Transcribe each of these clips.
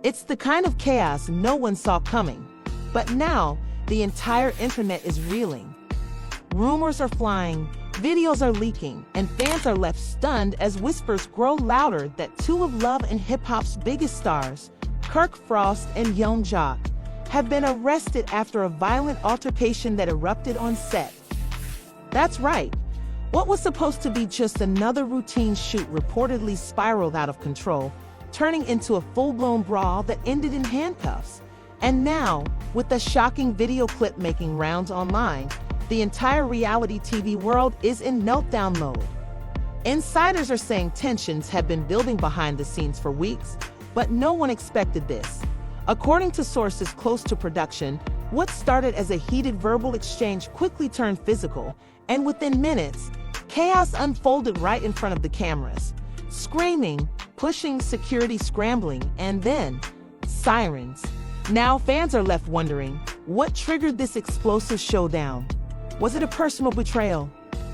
It's the kind of chaos no one saw coming. But now, the entire internet is reeling. Rumors are flying, videos are leaking, and fans are left stunned as whispers grow louder that two of love and hip-hop's biggest stars, Kirk Frost and Young Jock, have been arrested after a violent altercation that erupted on set. That's right. What was supposed to be just another routine shoot reportedly spiraled out of control, turning into a full-blown brawl that ended in handcuffs. And now, with the shocking video clip making rounds online, the entire reality TV world is in meltdown mode. Insiders are saying tensions have been building behind the scenes for weeks, but no one expected this. According to sources close to production, what started as a heated verbal exchange quickly turned physical, and within minutes, chaos unfolded right in front of the cameras. Screaming, pushing, security scrambling, and then sirens. Now fans are left wondering, what triggered this explosive showdown? Was it a personal betrayal,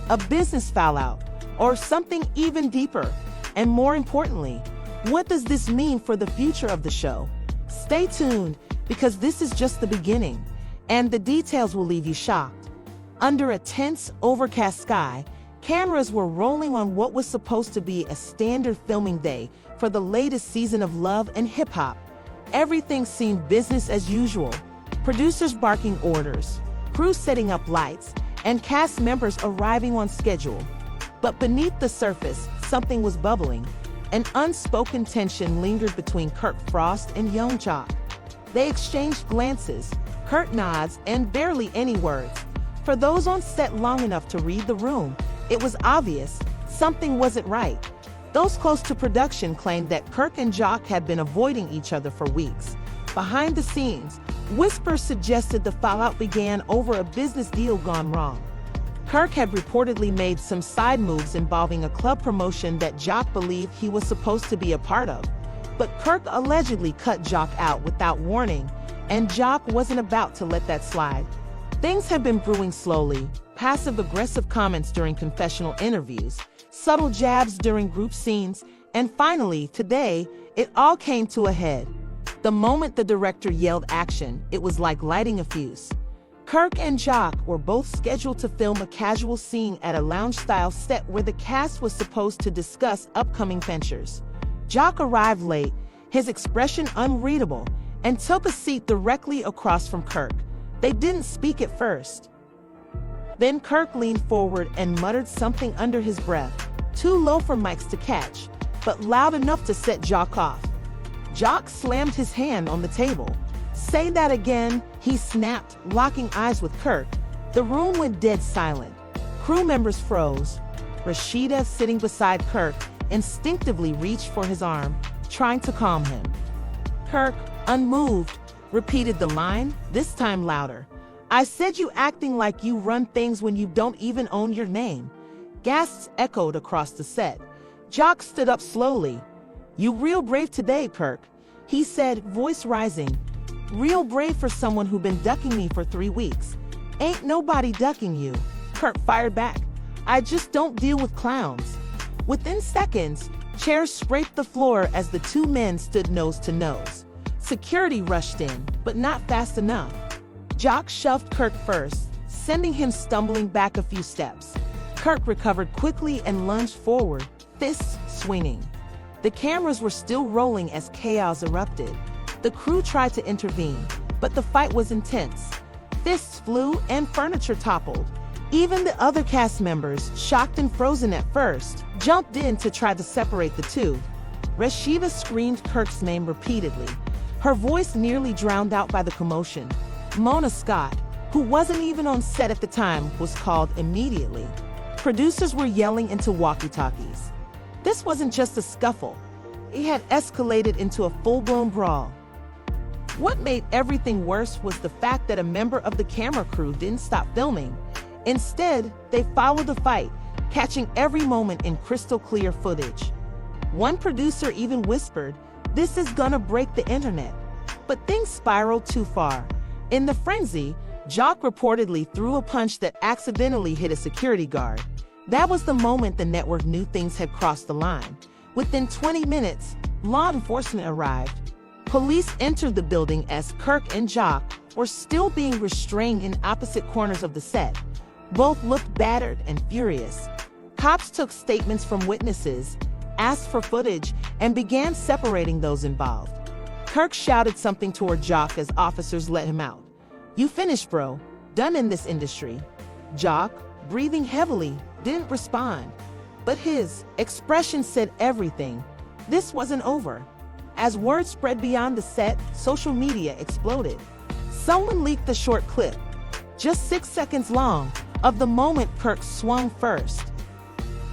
a business fallout, or something even deeper? And more importantly, what does this mean for the future of the show? Stay tuned, because this is just the beginning, and the details will leave you shocked. Under a tense, overcast sky, cameras were rolling on what was supposed to be a standard filming day for the latest season of Love and Hip Hop. Everything seemed business as usual. Producers barking orders, crews setting up lights, and cast members arriving on schedule. But beneath the surface, something was bubbling. An unspoken tension lingered between Kirk Frost and Young Jock. They exchanged glances, curt nods, and barely any words. For those on set long enough to read the room, it was obvious something wasn't right. Those close to production claimed that Kirk and Jock had been avoiding each other for weeks. Behind the scenes, whispers suggested the fallout began over a business deal gone wrong. Kirk had reportedly made some side moves involving a club promotion that Jock believed he was supposed to be a part of. But Kirk allegedly cut Jock out without warning, and Jock wasn't about to let that slide. Things had been brewing slowly, passive-aggressive comments during confessional interviews, subtle jabs during group scenes, and finally, today, it all came to a head. The moment the director yelled action, it was like lighting a fuse. Kirk and Jock were both scheduled to film a casual scene at a lounge-style set where the cast was supposed to discuss upcoming ventures. Jock arrived late, his expression unreadable, and took a seat directly across from Kirk. They didn't speak at first. Then Kirk leaned forward and muttered something under his breath, too low for mics to catch, but loud enough to set Jock off. Jock slammed his hand on the table. "Say that again," he snapped, locking eyes with Kirk. The room went dead silent. Crew members froze. Rashida, sitting beside Kirk, instinctively reached for his arm, trying to calm him. Kirk, unmoved, repeated the line, this time louder. "I said you acting like you run things when you don't even own your name." Gasps echoed across the set. Jock stood up slowly. "You real brave today, Kirk," he said, voice rising. "Real brave for someone who been ducking me for 3 weeks." "Ain't nobody ducking you," Kirk fired back. "I just don't deal with clowns." Within seconds, chairs scraped the floor as the two men stood nose to nose. Security rushed in, but not fast enough. Jock shoved Kirk first, sending him stumbling back a few steps. Kirk recovered quickly and lunged forward, fists swinging. The cameras were still rolling as chaos erupted. The crew tried to intervene, but the fight was intense. Fists flew and furniture toppled. Even the other cast members, shocked and frozen at first, jumped in to try to separate the two. Rashida screamed Kirk's name repeatedly, her voice nearly drowned out by the commotion. Mona Scott, who wasn't even on set at the time, was called immediately. Producers were yelling into walkie-talkies. This wasn't just a scuffle. It had escalated into a full-blown brawl. What made everything worse was the fact that a member of the camera crew didn't stop filming. Instead, they followed the fight, catching every moment in crystal-clear footage. One producer even whispered, "This is gonna break the internet." But things spiraled too far. In the frenzy, Jock reportedly threw a punch that accidentally hit a security guard. That was the moment the network knew things had crossed the line. Within 20 minutes, law enforcement arrived. Police entered the building as Kirk and Jock were still being restrained in opposite corners of the set. Both looked battered and furious. Cops took statements from witnesses, asked for footage, and began separating those involved. Kirk shouted something toward Jock as officers let him out. "You finished, bro. Done in this industry." Jock, breathing heavily, didn't respond. But his expression said everything. This wasn't over. As word spread beyond the set, social media exploded. Someone leaked a short clip, just 6 seconds long, of the moment Kirk swung first.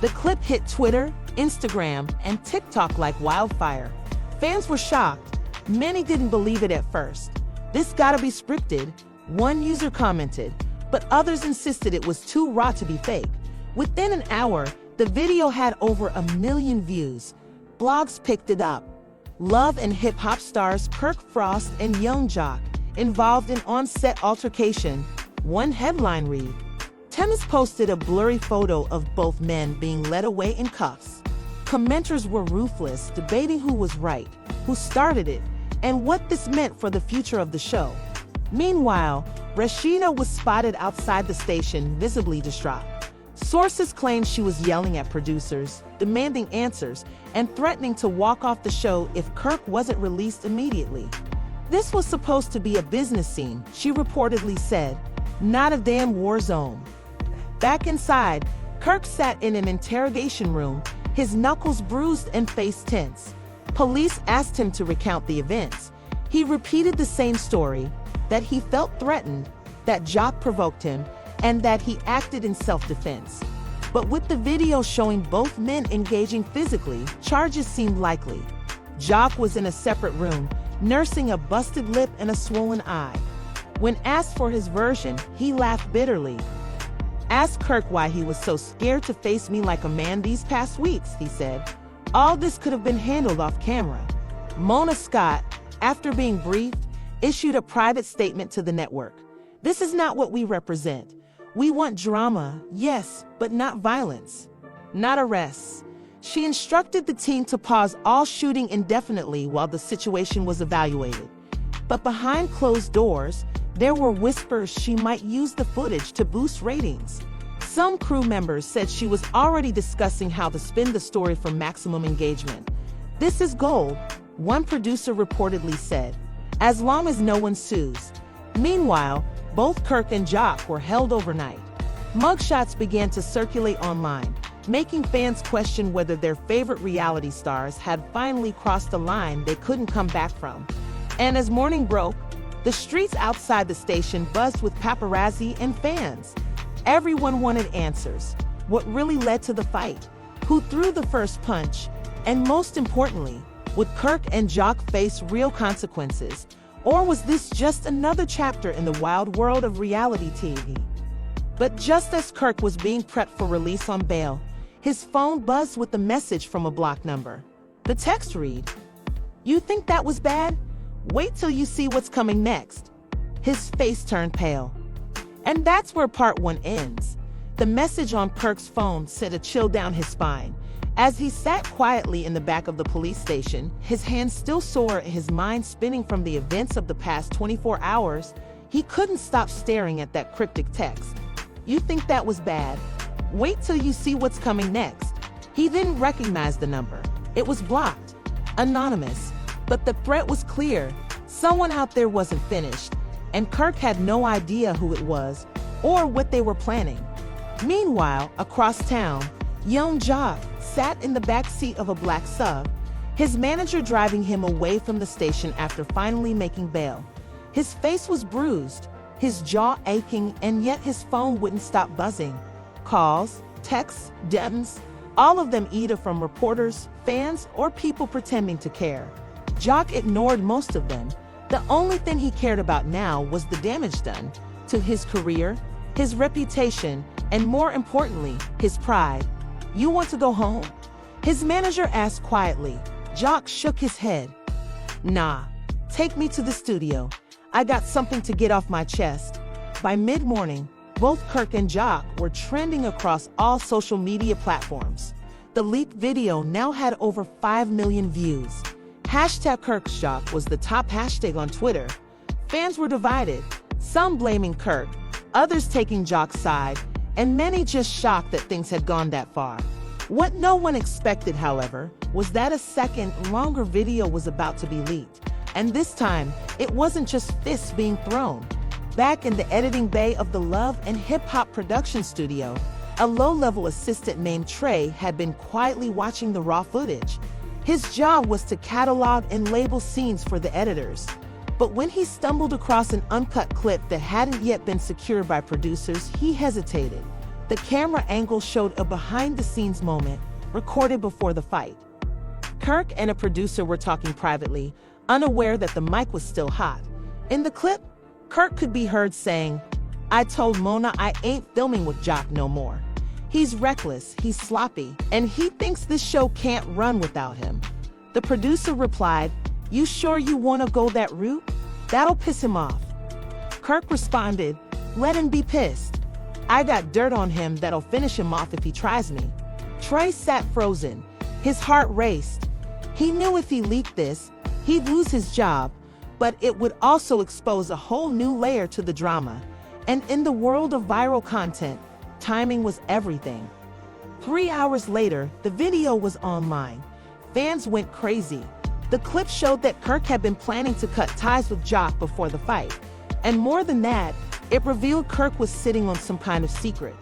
The clip hit Twitter, Instagram, and TikTok like wildfire. Fans were shocked. Many didn't believe it at first. "This gotta be scripted," one user commented, but others insisted it was too raw to be fake. Within an hour, the video had over 1 million views. Blogs picked it up. Love and hip-hop stars Kirk Frost and Young Jock involved in on-set altercation. One headline read, "Thames posted a blurry photo of both men being led away in cuffs." Commenters were ruthless, debating who was right, who started it, and what this meant for the future of the show. Meanwhile, Rashida was spotted outside the station, visibly distraught. Sources claimed she was yelling at producers, demanding answers, and threatening to walk off the show if Kirk wasn't released immediately. "This was supposed to be a business scene," she reportedly said, "not a damn war zone." Back inside, Kirk sat in an interrogation room, his knuckles bruised and face tense. Police asked him to recount the events. He repeated the same story, that he felt threatened, that Jock provoked him, and that he acted in self-defense. But with the video showing both men engaging physically, charges seemed likely. Jock was in a separate room, nursing a busted lip and a swollen eye. When asked for his version, he laughed bitterly. "Ask Kirk why he was so scared to face me like a man these past weeks," he said. "All this could have been handled off camera." Mona Scott, after being briefed, issued a private statement to the network. "This is not what we represent. We want drama, yes, but not violence, not arrests." She instructed the team to pause all shooting indefinitely while the situation was evaluated. But behind closed doors, there were whispers she might use the footage to boost ratings. Some crew members said she was already discussing how to spin the story for maximum engagement. "This is gold," one producer reportedly said, "as long as no one sues." Meanwhile, both Kirk and Jock were held overnight. Mugshots began to circulate online, making fans question whether their favorite reality stars had finally crossed a line they couldn't come back from. And as morning broke, the streets outside the station buzzed with paparazzi and fans. Everyone wanted answers. What really led to the fight? Who threw the first punch? And most importantly, would Kirk and Jock face real consequences? Or was this just another chapter in the wild world of reality TV? But just as Kirk was being prepped for release on bail, his phone buzzed with a message from a blocked number. The text read, "You think that was bad? Wait till you see what's coming next." His face turned pale. And that's where part one ends. The message on Kirk's phone sent a chill down his spine. As he sat quietly in the back of the police station, his hands still sore and his mind spinning from the events of the past 24 hours, he couldn't stop staring at that cryptic text. "You think that was bad? Wait till you see what's coming next." He didn't recognize the number. It was blocked, anonymous, but the threat was clear. Someone out there wasn't finished, and Kirk had no idea who it was or what they were planning. Meanwhile, across town, young Jock sat in the back seat of a black sub, his manager driving him away from the station after finally making bail. His face was bruised, his jaw aching, and yet his phone wouldn't stop buzzing. Calls, texts, DMs, all of them either from reporters, fans, or people pretending to care. Jock ignored most of them. The only thing he cared about now was the damage done to his career, his reputation, and more importantly, his pride. "You want to go home?" his manager asked quietly. Jock shook his head. "Nah, take me to the studio. I got something to get off my chest." By mid-morning, both Kirk and Jock were trending across all social media platforms. The leaked video now had over 5 million views. Hashtag KirkShock was the top hashtag on Twitter. Fans were divided, some blaming Kirk, others taking Jock's side, and many just shocked that things had gone that far. What no one expected, however, was that a second, longer video was about to be leaked. And this time, it wasn't just fists being thrown. Back in the editing bay of the Love and Hip Hop production studio, a low-level assistant named Trey had been quietly watching the raw footage. His job was to catalog and label scenes for the editors. But when he stumbled across an uncut clip that hadn't yet been secured by producers, he hesitated. The camera angle showed a behind-the-scenes moment, recorded before the fight. Kirk and a producer were talking privately, unaware that the mic was still hot. In the clip, Kirk could be heard saying, "I told Mona I ain't filming with Jock no more. He's reckless, he's sloppy, and he thinks this show can't run without him." The producer replied, "You sure you want to go that route? That'll piss him off." Kirk responded, "Let him be pissed. I got dirt on him that'll finish him off if he tries me." Trey sat frozen. His heart raced. He knew if he leaked this, he'd lose his job, but it would also expose a whole new layer to the drama. And in the world of viral content, timing was everything. 3 hours later, the video was online. Fans went crazy. The clip showed that Kirk had been planning to cut ties with Jock before the fight. And more than that, it revealed Kirk was sitting on some kind of secret.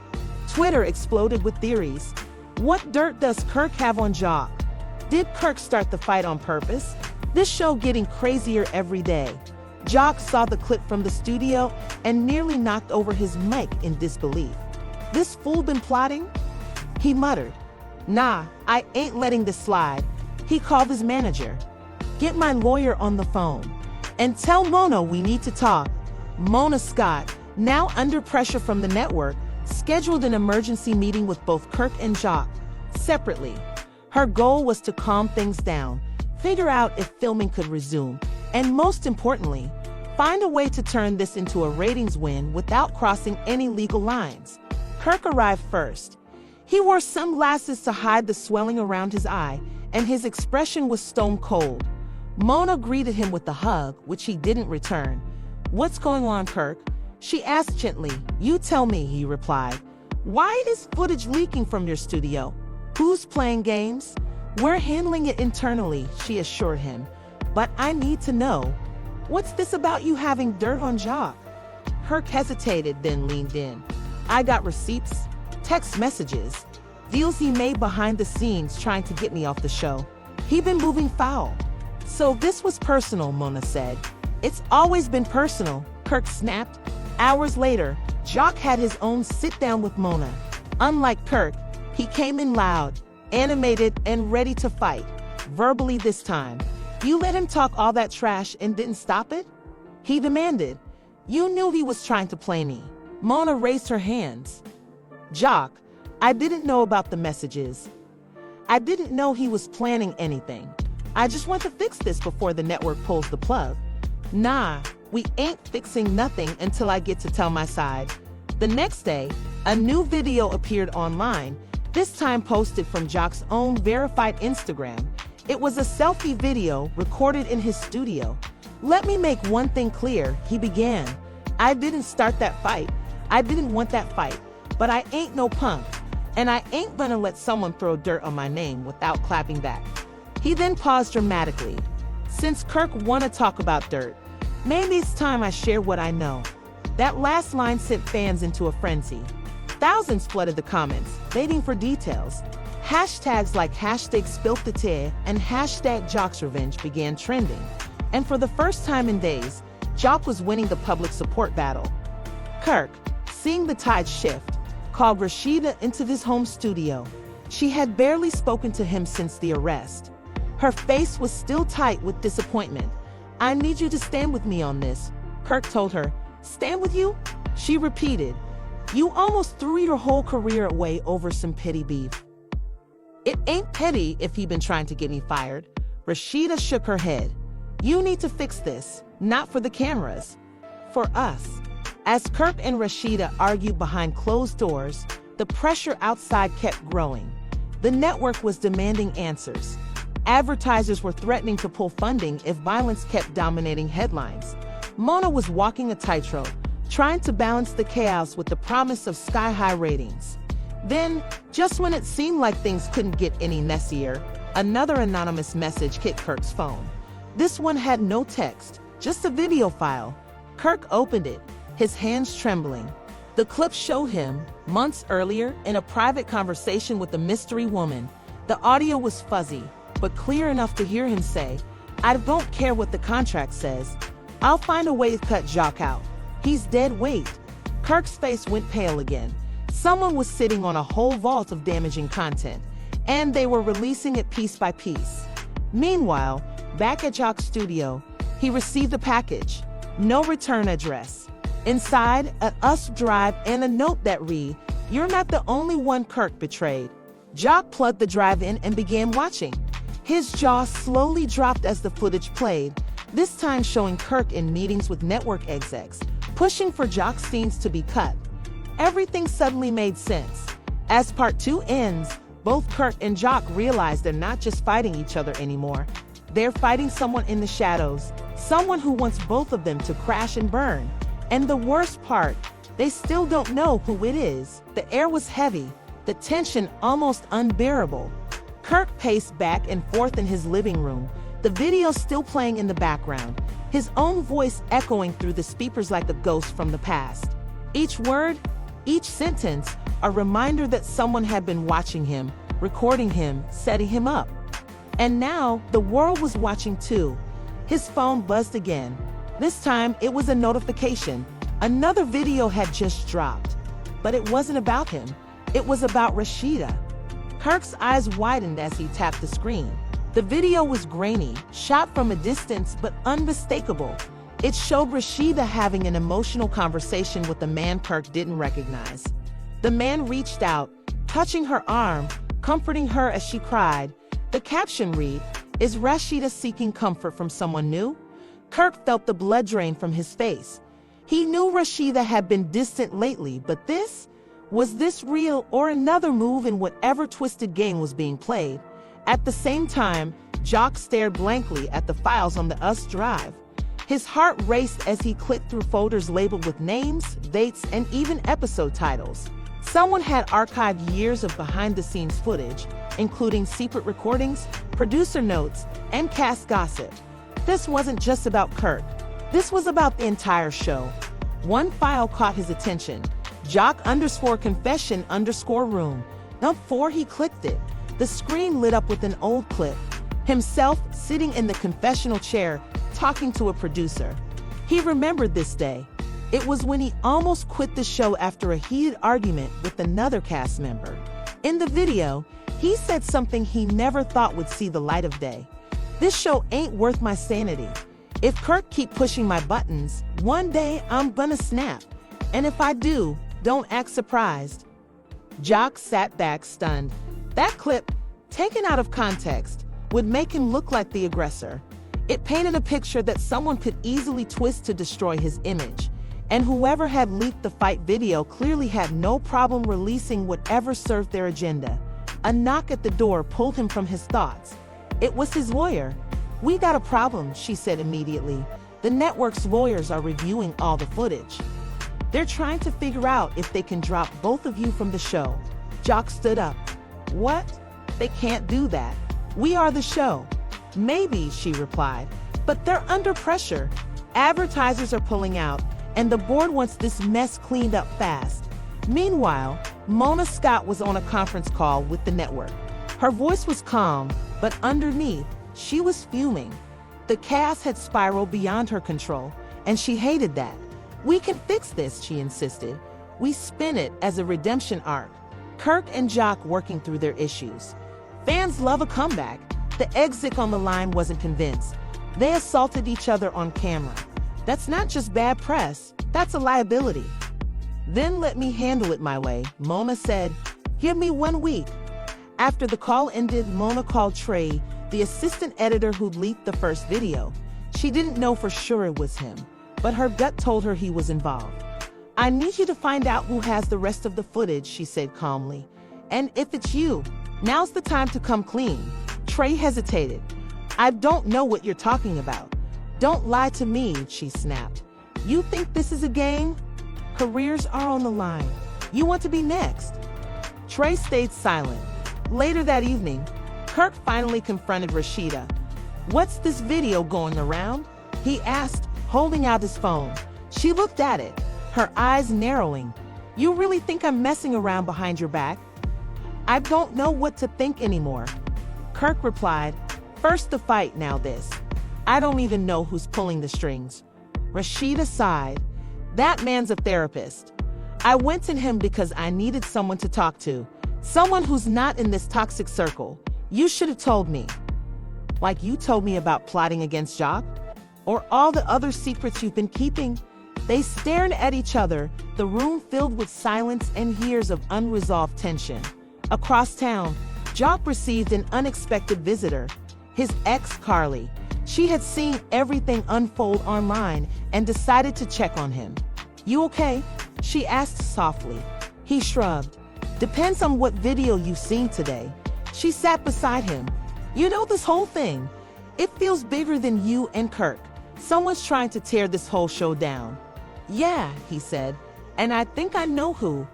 Twitter exploded with theories. What dirt does Kirk have on Jock? Did Kirk start the fight on purpose? This show getting crazier every day. Jock saw the clip from the studio and nearly knocked over his mic in disbelief. "This fool been plotting?" He muttered. "Nah, I ain't letting this slide." He called his manager. "Get my lawyer on the phone and tell Mona we need to talk." Mona Scott, now under pressure from the network, scheduled an emergency meeting with both Kirk and Jock separately. Her goal was to calm things down, figure out if filming could resume, and most importantly, find a way to turn this into a ratings win without crossing any legal lines. Kirk arrived first. He wore sunglasses to hide the swelling around his eye, and his expression was stone cold. Mona greeted him with a hug, which he didn't return. "What's going on, Kirk?" she asked gently. "You tell me," he replied. "Why is footage leaking from your studio? Who's playing games?" "We're handling it internally," she assured him. "But I need to know. What's this about you having dirt on Jock?" Kirk hesitated, then leaned in. "I got receipts, text messages, deals he made behind the scenes trying to get me off the show. He been moving foul." "So this was personal," Mona said. "It's always been personal," Kirk snapped. Hours later, Jock had his own sit-down with Mona. Unlike Kirk, he came in loud, animated, and ready to fight. Verbally this time. "You let him talk all that trash and didn't stop it?" he demanded. "You knew he was trying to play me." Mona raised her hands. "Jock, I didn't know about the messages. I didn't know he was planning anything. I just want to fix this before the network pulls the plug." "Nah, we ain't fixing nothing until I get to tell my side." The next day, a new video appeared online, this time posted from Jock's own verified Instagram. It was a selfie video recorded in his studio. "Let me make one thing clear," he began. "I didn't start that fight. I didn't want that fight. But I ain't no punk. And I ain't gonna let someone throw dirt on my name without clapping back." He then paused dramatically. "Since Kirk wanna talk about dirt, maybe it's time I share what I know." That last line sent fans into a frenzy. Thousands flooded the comments, waiting for details. Hashtags like #SpiltTheTea and #JocksRevenge began trending. And for the first time in days, Jock was winning the public support battle. Kirk, seeing the tide shift, called Rashida into his home studio. She had barely spoken to him since the arrest. Her face was still tight with disappointment. "I need you to stand with me on this," Kirk told her. "Stand with you?" she repeated. "You almost threw your whole career away over some petty beef." "It ain't petty if he been trying to get me fired." Rashida shook her head. "You need to fix this, not for the cameras, for us." As Kirk and Rashida argued behind closed doors, the pressure outside kept growing. The network was demanding answers. Advertisers were threatening to pull funding if violence kept dominating headlines. Mona was walking a tightrope, trying to balance the chaos with the promise of sky-high ratings. Then, just when it seemed like things couldn't get any messier, another anonymous message hit Kirk's phone. This one had no text, just a video file. Kirk opened it, his hands trembling. The clip showed him, months earlier, in a private conversation with a mystery woman. The audio was fuzzy, but clear enough to hear him say, "I don't care what the contract says. I'll find a way to cut Jacques out. He's dead weight." Kirk's face went pale again. Someone was sitting on a whole vault of damaging content, and they were releasing it piece by piece. Meanwhile, back at Jacques' studio, he received a package. No return address. Inside, an US drive and a note that read, "You're not the only one Kirk betrayed." Jacques plugged the drive in and began watching. His jaw slowly dropped as the footage played, this time showing Kirk in meetings with network execs, pushing for Jacques' scenes to be cut. Everything suddenly made sense. As part 2 ends, both Kirk and Jacques realize they're not just fighting each other anymore. They're fighting someone in the shadows, someone who wants both of them to crash and burn. And the worst part, they still don't know who it is. The air was heavy, the tension almost unbearable. Kirk paced back and forth in his living room, the video still playing in the background, his own voice echoing through the speakers like a ghost from the past. Each word, each sentence, a reminder that someone had been watching him, recording him, setting him up. And now, the world was watching too. His phone buzzed again. This time, it was a notification. Another video had just dropped. But it wasn't about him. It was about Rashida. Kirk's eyes widened as he tapped the screen. The video was grainy, shot from a distance but unmistakable. It showed Rashida having an emotional conversation with a man Kirk didn't recognize. The man reached out, touching her arm, comforting her as she cried. The caption read, "Is Rashida seeking comfort from someone new?" Kirk felt the blood drain from his face. He knew Rashida had been distant lately, but was this real or another move in whatever twisted game was being played? At the same time, Jacques stared blankly at the files on the US drive. His heart raced as he clicked through folders labeled with names, dates, and even episode titles. Someone had archived years of behind-the-scenes footage, including secret recordings, producer notes, and cast gossip. This wasn't just about Kirk. This was about the entire show. One file caught his attention. Jacques_confession_room. Before he clicked it, the screen lit up with an old clip. Himself sitting in the confessional chair, talking to a producer. He remembered this day. It was when he almost quit the show after a heated argument with another cast member. In the video, he said something he never thought would see the light of day. "This show ain't worth my sanity. If Kirk keep pushing my buttons, one day I'm gonna snap. And if I do, don't act surprised." Jacques sat back stunned. That clip, taken out of context, would make him look like the aggressor. It painted a picture that someone could easily twist to destroy his image. And whoever had leaked the fight video clearly had no problem releasing whatever served their agenda. A knock at the door pulled him from his thoughts. It was his lawyer. "We got a problem," she said immediately. "The network's lawyers are reviewing all the footage. They're trying to figure out if they can drop both of you from the show." Jacques stood up. "What? They can't do that. We are the show." "Maybe," she replied, "but they're under pressure. Advertisers are pulling out, and the board wants this mess cleaned up fast." Meanwhile, Mona Scott was on a conference call with the network. Her voice was calm, but underneath, she was fuming. The chaos had spiraled beyond her control, and she hated that. "We can fix this," she insisted. "We spin it as a redemption arc." Kirk and Jacques working through their issues. Fans love a comeback. The exec on the line wasn't convinced. They assaulted each other on camera. That's not just bad press, that's a liability. "Then let me handle it my way," Mona said. "Give me 1 week." After the call ended, Mona called Trey, the assistant editor who'd leaked the first video. She didn't know for sure it was him, but her gut told her he was involved. "I need you to find out who has the rest of the footage," she said calmly. "And if it's you, now's the time to come clean." Trey hesitated. I don't know what you're talking about. Don't lie to me, she snapped. You think this is a game? Careers are on the line. You want to be next. Trey stayed silent. Later that evening, Kirk finally confronted Rashida. What's this video going around? He asked, holding out his phone. She looked at it, her eyes narrowing. You really think I'm messing around behind your back? I don't know what to think anymore. Kirk replied, first the fight, now this. I don't even know who's pulling the strings. Rashida sighed. That man's a therapist. I went to him because I needed someone to talk to. Someone who's not in this toxic circle. You should have told me. Like you told me about plotting against Jock? Or all the other secrets you've been keeping? They stared at each other, the room filled with silence and years of unresolved tension. Across town, Jock received an unexpected visitor. His ex, Carly. She had seen everything unfold online and decided to check on him. You okay? She asked softly. He shrugged. Depends on what video you've seen today. She sat beside him. You know this whole thing. It feels bigger than you and Kirk. Someone's trying to tear this whole show down. Yeah, he said, and I think I know who.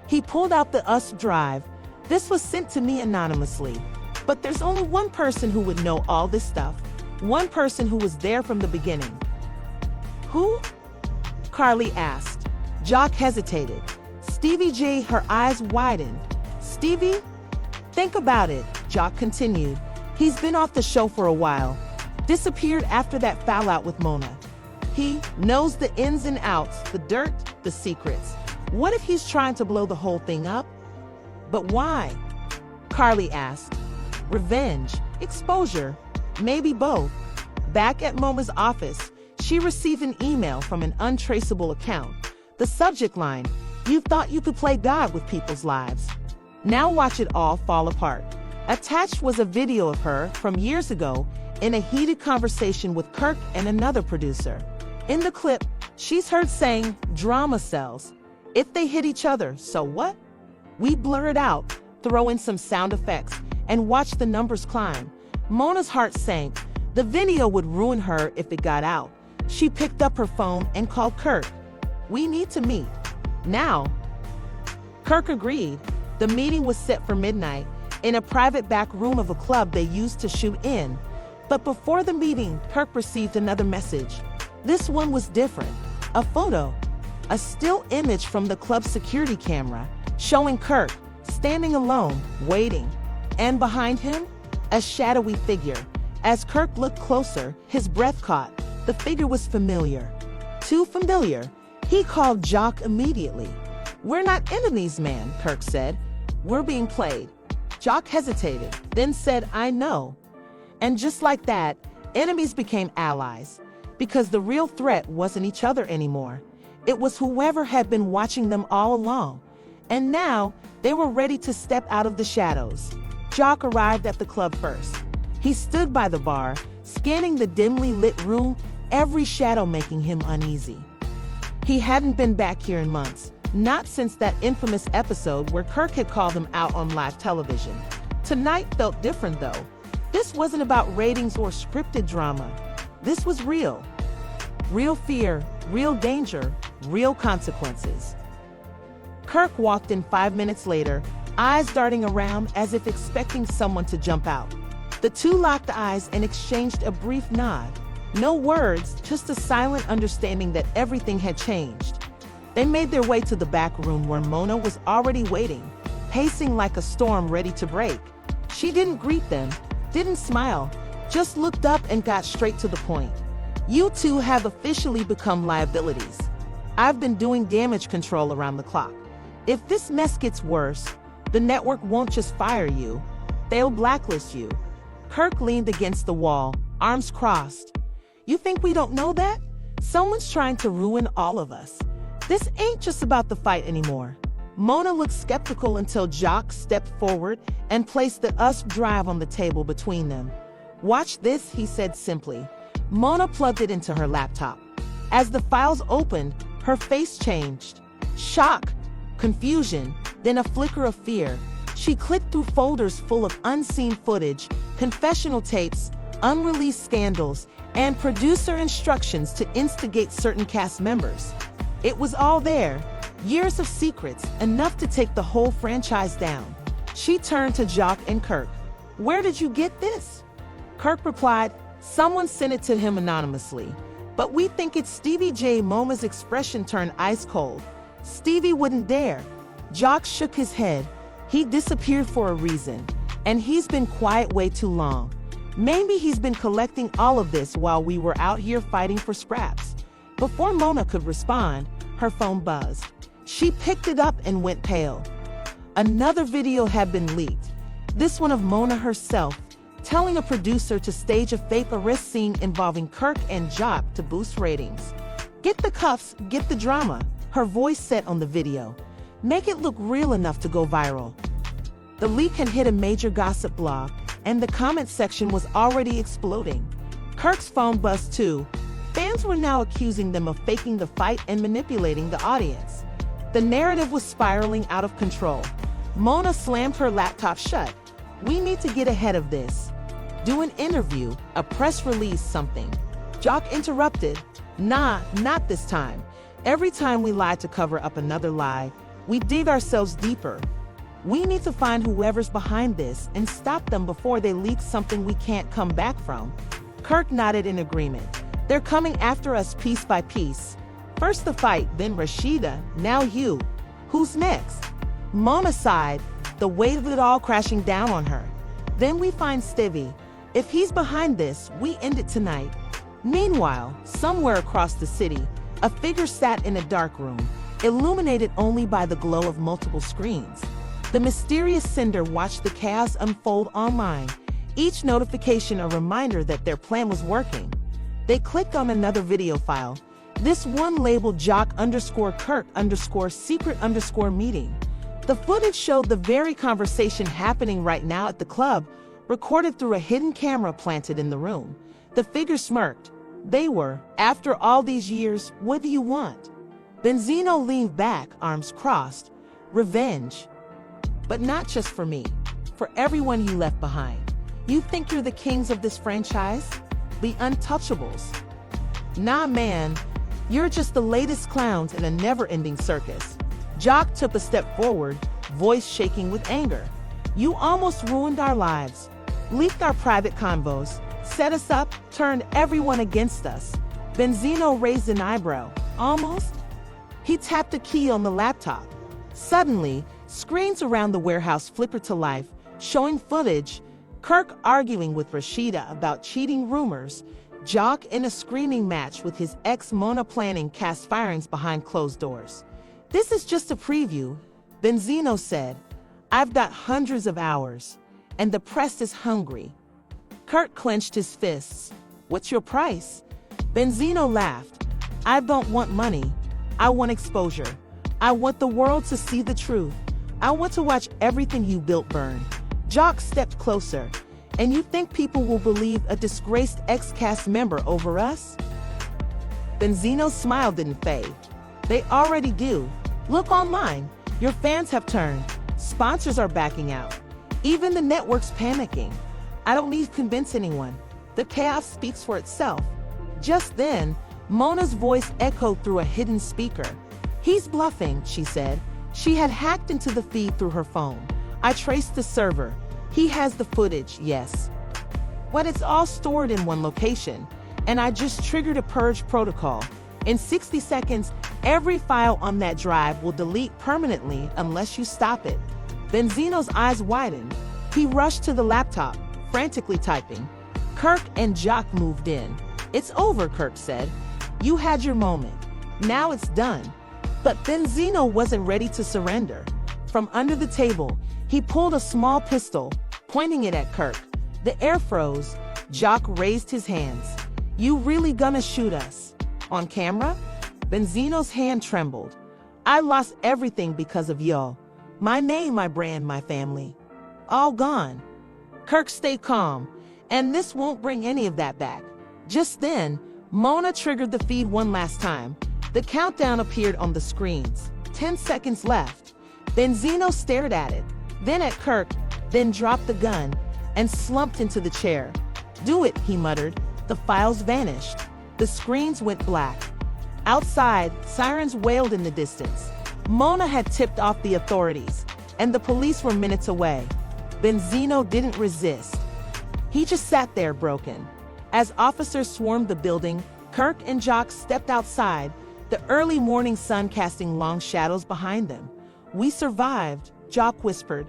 He pulled out the US drive. This was sent to me anonymously. But there's only one person who would know all this stuff. One person who was there from the beginning. Who? Carly asked. Jock hesitated. Stevie J, her eyes widened. Stevie? Think about it, Jock continued. He's been off the show for a while. Disappeared after that fallout with Mona. He knows the ins and outs, the dirt, the secrets. What if he's trying to blow the whole thing up? But why? Carly asked. Revenge, exposure, maybe both. Back at Mona's office, she received an email from an untraceable account. The subject line, you thought you could play God with people's lives. Now watch it all fall apart. Attached was a video of her from years ago in a heated conversation with Kirk and another producer. In the clip, she's heard saying, drama sells. If they hit each other, so what? We blur it out, throw in some sound effects, and watch the numbers climb. Mona's heart sank. The video would ruin her if it got out. She picked up her phone and called Kirk. We need to meet. Now. Kirk agreed. The meeting was set for midnight in a private back room of a club they used to shoot in. But before the meeting, Kirk received another message. This one was different. A photo. A still image from the club's security camera showing Kirk standing alone, waiting. And behind him, a shadowy figure. As Kirk looked closer, his breath caught. The figure was familiar. Too familiar. He called Jock immediately. We're not enemies, man, Kirk said. We're being played. Jock hesitated, then said, I know. And just like that, enemies became allies. Because the real threat wasn't each other anymore. It was whoever had been watching them all along. And now, they were ready to step out of the shadows. Jock arrived at the club first. He stood by the bar, scanning the dimly lit room, every shadow making him uneasy. He hadn't been back here in months, not since that infamous episode where Kirk had called him out on live television. Tonight felt different though. This wasn't about ratings or scripted drama. This was real. Real fear, real danger, real consequences. Kirk walked in 5 minutes later, eyes darting around as if expecting someone to jump out. The two locked eyes and exchanged a brief nod. No words, just a silent understanding that everything had changed. They made their way to the back room where Mona was already waiting, pacing like a storm ready to break. She didn't greet them, didn't smile, just looked up and got straight to the point. You two have officially become liabilities. I've been doing damage control around the clock. If this mess gets worse, the network won't just fire you, they'll blacklist you. Kirk leaned against the wall, arms crossed. You think we don't know that? Someone's trying to ruin all of us. This ain't just about the fight anymore. Mona looked skeptical until Jock stepped forward and placed the US drive on the table between them. Watch this, he said simply. Mona plugged it into her laptop. As the files opened, her face changed. Shock, confusion, then a flicker of fear. She clicked through folders full of unseen footage, confessional tapes, unreleased scandals, and producer instructions to instigate certain cast members. It was all there. Years of secrets, enough to take the whole franchise down. She turned to Jock and Kirk. "Where did you get this?" Kirk replied, "Someone sent it to him anonymously. But we think it's Stevie J." Mona's expression turned ice cold. "Stevie wouldn't dare." Jock shook his head. "He disappeared for a reason, and he's been quiet way too long. Maybe he's been collecting all of this while we were out here fighting for scraps." Before Mona could respond, her phone buzzed. She picked it up and went pale. Another video had been leaked, this one of Mona herself, telling a producer to stage a fake arrest scene involving Kirk and Jock to boost ratings. "Get the cuffs, get the drama," her voice said on the video. "Make it look real enough to go viral." The leak had hit a major gossip blog, and the comment section was already exploding. Kirk's phone buzzed too. Fans were now accusing them of faking the fight and manipulating the audience. The narrative was spiraling out of control. Mona slammed her laptop shut. "We need to get ahead of this. Do an interview, a press release, something." Jock interrupted. "Nah, not this time. Every time we lie to cover up another lie, we dig ourselves deeper. We need to find whoever's behind this and stop them before they leak something we can't come back from." Kirk nodded in agreement. "They're coming after us piece by piece. First the fight, then Rashida, now you. Who's next?" Mona sighed, the weight of it all crashing down on her. "Then we find Stevie. If he's behind this, we end it tonight." Meanwhile, somewhere across the city, a figure sat in a dark room, illuminated only by the glow of multiple screens. The mysterious sender watched the chaos unfold online, each notification a reminder that their plan was working. They clicked on another video file, this one labeled Jock_Kirk_secret_meeting. The footage showed the very conversation happening right now at the club, recorded through a hidden camera planted in the room. The figure smirked. They were, "After all these years, what do you want?" Benzino leaned back, arms crossed. "Revenge. But not just for me, for everyone you left behind. You think you're the kings of this franchise? The untouchables? Nah, man. You're just the latest clowns in a never-ending circus." Jock took a step forward, voice shaking with anger. "You almost ruined our lives, leaked our private convos, set us up, turned everyone against us." Benzino raised an eyebrow. "Almost?" He tapped a key on the laptop. Suddenly, screens around the warehouse flickered to life, showing footage. Kirk arguing with Rashida about cheating rumors, Jock in a screaming match with his ex Mona planning cast firings behind closed doors. "This is just a preview," Benzino said. "I've got hundreds of hours, and the press is hungry." Kirk clenched his fists. "What's your price?" Benzino laughed. "I don't want money. I want exposure. I want the world to see the truth. I want to watch everything you built burn." Jock stepped closer. "And you think people will believe a disgraced ex-cast member over us?" Benzino's smile didn't fade. "They already do. Look online. Your fans have turned. Sponsors are backing out. Even the network's panicking. I don't need to convince anyone. The chaos speaks for itself." Just then, Mona's voice echoed through a hidden speaker. "He's bluffing," she said. She had hacked into the feed through her phone. "I traced the server. He has the footage, yes. But it's all stored in one location, and I just triggered a purge protocol. In 60 seconds, every file on that drive will delete permanently unless you stop it." Benzino's eyes widened. He rushed to the laptop, frantically typing. Kirk and Jock moved in. "It's over," Kirk said. "You had your moment. Now it's done." But Benzino wasn't ready to surrender. From under the table, he pulled a small pistol, pointing it at Kirk. The air froze. Jock raised his hands. "You really gonna shoot us? On camera?" Benzino's hand trembled. "I lost everything because of y'all. My name, my brand, my family. All gone." Kirk stayed calm. "And this won't bring any of that back." Just then, Mona triggered the feed one last time. The countdown appeared on the screens. 10 seconds left. Benzino stared at it, then at Kirk, then dropped the gun. and slumped into the chair. "Do it," he muttered. The files vanished. The screens went black. Outside, sirens wailed in the distance. Mona had tipped off the authorities, and the police were minutes away. Benzino didn't resist. He just sat there broken. As officers swarmed the building, Kirk and Jock stepped outside, the early morning sun casting long shadows behind them. "We survived," Jock whispered.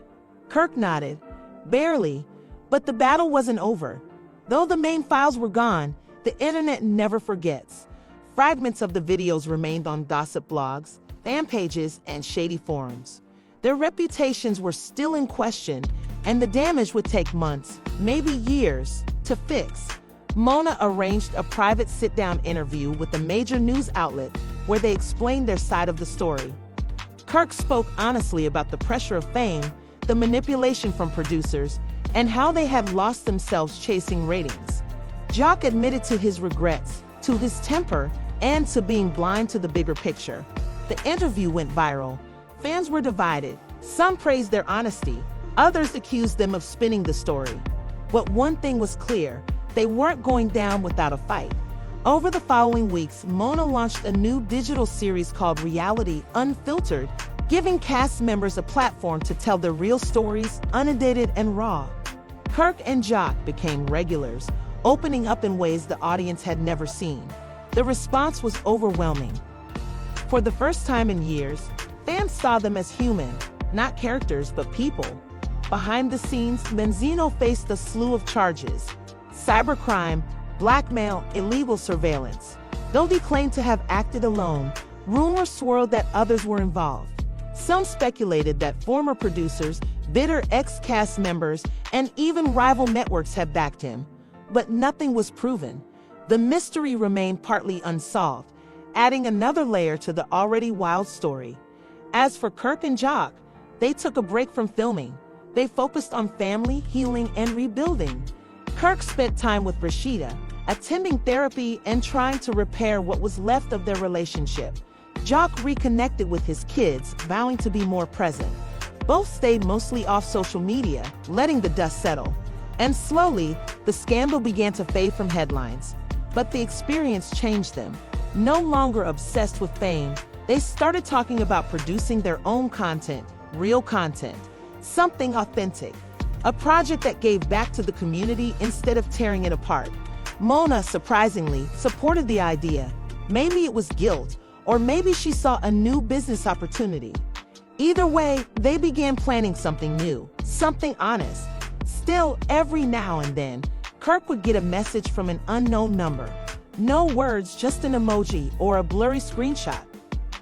Kirk nodded. "Barely, but the battle wasn't over." Though the main files were gone, the internet never forgets. Fragments of the videos remained on gossip blogs, fan pages, and shady forums. Their reputations were still in question, and the damage would take months, maybe years, to fix. Mona arranged a private sit-down interview with a major news outlet where they explained their side of the story. Kirk spoke honestly about the pressure of fame, the manipulation from producers, and how they had lost themselves chasing ratings. Jock admitted to his regrets, to his temper, and to being blind to the bigger picture. The interview went viral. Fans were divided. Some praised their honesty, others accused them of spinning the story. But one thing was clear, they weren't going down without a fight. Over the following weeks, Mona launched a new digital series called Reality Unfiltered, giving cast members a platform to tell their real stories, unedited and raw. Kirk and Jock became regulars, opening up in ways the audience had never seen. The response was overwhelming. For the first time in years, fans saw them as human, not characters but people. Behind the scenes, Benzino faced a slew of charges: cybercrime, blackmail, illegal surveillance. Though he claimed to have acted alone, rumors swirled that others were involved. Some speculated that former producers, bitter ex-cast members, and even rival networks had backed him. But nothing was proven. The mystery remained partly unsolved, adding another layer to the already wild story. As for Kirk and Jock, they took a break from filming. They focused on family, healing, and rebuilding. Kirk spent time with Rashida, attending therapy and trying to repair what was left of their relationship. Jock reconnected with his kids, vowing to be more present. Both stayed mostly off social media, letting the dust settle. And slowly, the scandal began to fade from headlines. But the experience changed them. No longer obsessed with fame, they started talking about producing their own content, real content, something authentic. A project that gave back to the community instead of tearing it apart. Mona, surprisingly, supported the idea. Maybe it was guilt, or maybe she saw a new business opportunity. Either way, they began planning something new, something honest. Still, every now and then, Kirk would get a message from an unknown number. No words, just an emoji or a blurry screenshot.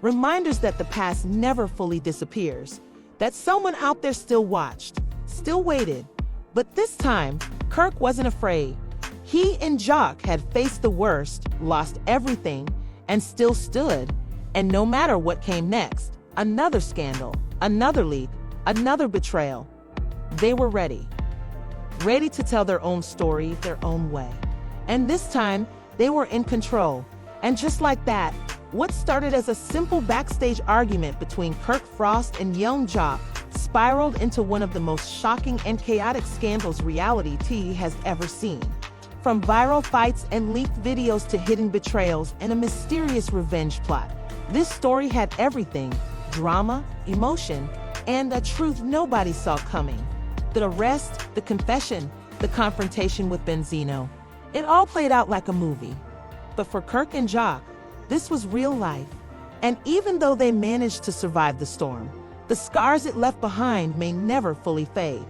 Reminders that the past never fully disappears. That someone out there still watched, still waited. But this time, Kirk wasn't afraid. He and Jock had faced the worst, lost everything, and still stood. And no matter what came next, another scandal, another leak, another betrayal, they were ready. Ready to tell their own story, their own way. And this time, they were in control. And just like that, what started as a simple backstage argument between Kirk Frost and young Jock spiraled into one of the most shocking and chaotic scandals reality TV has ever seen. From viral fights and leaked videos to hidden betrayals and a mysterious revenge plot, this story had everything: drama, emotion, and a truth nobody saw coming. The arrest, the confession, the confrontation with Benzino. It all played out like a movie. But for Kirk and Jock, this was real life. And even though they managed to survive the storm, the scars it left behind may never fully fade.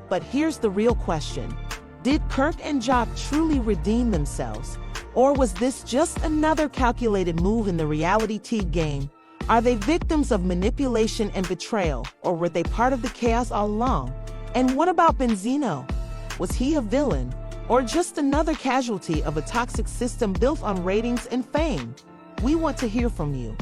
But here's the real question. Did Kirk and Jock truly redeem themselves? Or was this just another calculated move in the reality TV game? Are they victims of manipulation and betrayal, or were they part of the chaos all along? And what about Benzino? Was he a villain, or just another casualty of a toxic system built on ratings and fame? We want to hear from you.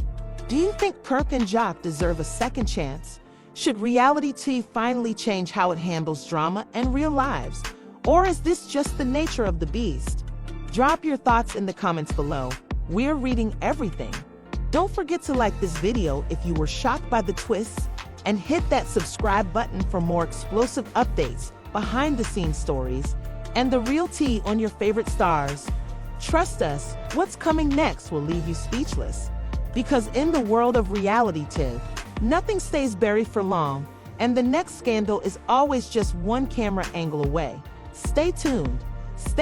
Do you think Kirk and Jock deserve a second chance? Should reality TV finally change how it handles drama and real lives? Or is this just the nature of the beast? Drop your thoughts in the comments below. We're reading everything. Don't forget to like this video if you were shocked by the twists, and hit that subscribe button for more explosive updates behind-the-scenes stories, and the real tea on your favorite stars. Trust us, what's coming next will leave you speechless. Because in the world of reality TV, nothing stays buried for long, and the next scandal is always just one camera angle away. Stay tuned.